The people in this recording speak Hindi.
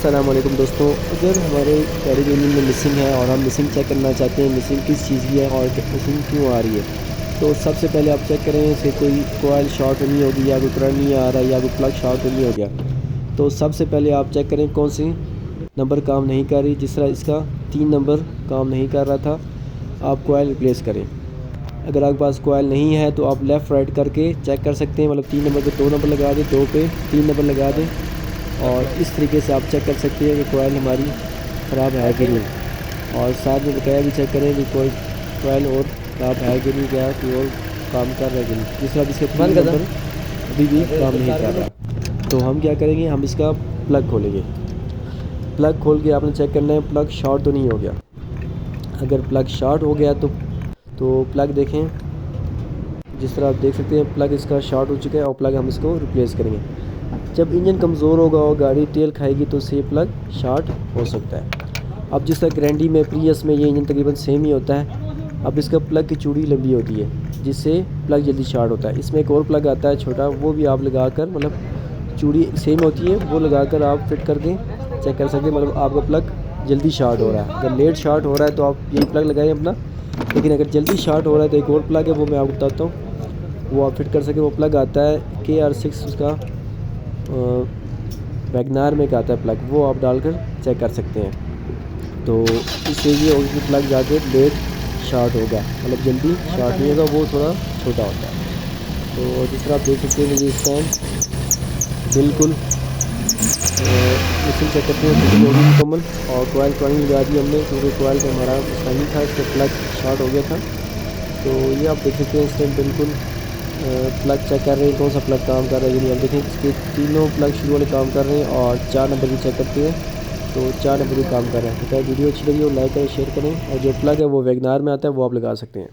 अस्सलाम वालेकुम दोस्तों। अगर हमारे गाड़ी के इंजन में मिसिंग है और हम मिसिंग चेक करना चाहते हैं मिसिंग किस चीज़ की है और मिसिंग क्यों आ रही है, तो सबसे पहले आप चेक करें इसे कोई कोयल शॉर्ट तो नहीं होगी या कोई करंट नहीं आ रहा है या कोई प्लग शॉर्ट तो नहीं हो गया। तो सबसे पहले आप चेक करें कौन सी नंबर काम नहीं कर रही। जिस तरह इसका 3 नंबर काम नहीं कर रहा था, आप कोयल रिप्लेस करें। अगर आपके पास कोयल नहीं है तो आप लेफ़्ट राइट करके चेक कर सकते हैं, मतलब 3 नंबर पे 2 नंबर लगा दें, 2 पे 3 नंबर लगा दें और इस तरीके से आप चेक कर सकते हैं कि कोयल हमारी ख़राब है कि नहीं। और साथ में बकाया भी चेक करें कि कोई कोयल और ख़राब है कि नहीं, क्या कोई और काम कर रहा है कि नहीं। जिस तरह इसके 3 नंबर अभी भी काम नहीं कर रहा, तो हम क्या करेंगे, हम इसका प्लग खोलेंगे। प्लग खोल के आपने चेक करना है प्लग शॉर्ट तो नहीं हो गया। अगर प्लग शॉर्ट हो गया तो प्लग देखें, जिस तरह आप देख सकते हैं प्लग इसका शॉर्ट हो चुका है और प्लग हम इसको रिप्लेस करेंगे। जब इंजन कमज़ोर होगा और गाड़ी तेल खाएगी तो से प्लग शॉर्ट हो सकता है। अब जिस तरह ग्रैंडी में प्रियस में ये इंजन तकरीबन सेम ही होता है। अब इसका प्लग की चूड़ी लंबी होती है जिससे प्लग जल्दी शॉर्ट होता है। इसमें एक और प्लग आता है छोटा, वो भी आप लगा कर, मतलब चूड़ी सेम होती है, वो लगा कर आप फिट करके चेक कर सकते हैं, मतलब आपका प्लग जल्दी शॉर्ट हो रहा है। अगर लेट शॉर्ट हो रहा है तो आप यही प्लग लगाएं अपना, लेकिन अगर जल्दी शॉर्ट हो रहा है तो एक और प्लग है, वो मैं आपको बताता हूँ, वो आप फिट कर सकें। वो प्लग आता है KR6 उसका वैगनार में का आता है प्लग, वो आप डालकर चेक कर सकते हैं। तो इससे ये ओरिजिनल प्लग जाके लेट शॉर्ट होगा, मतलब जल्दी शॉर्ट नहीं होगा, वो थोड़ा छोटा होता है। तो जिस तरह आप देख सकते हैं कि स्टैंड बिल्कुल मिसिंग चेक करते हैं बिल्कुल होगी मुकम्मल। और कोयल पुरानी लगा दी हमने क्योंकि कोयल का हमारा मसला नहीं था, इसका प्लग शॉर्ट हो गया था। तो ये आप देख सकते हैं इस टाइम बिल्कुल प्लग चेक कर रहे हैं कौन सा प्लग काम कर रहा है। यदि आप देखें इसके तीनों प्लग शुरू वाले काम कर रहे हैं और 4 नंबर भी चेक करते हैं तो 4 नंबर भी काम कर रहे हैं। तो वीडियो अच्छी लगी हो लाइक करें, शेयर करें, और जो प्लग है वो वैगनार में आता है, वो आप लगा सकते हैं।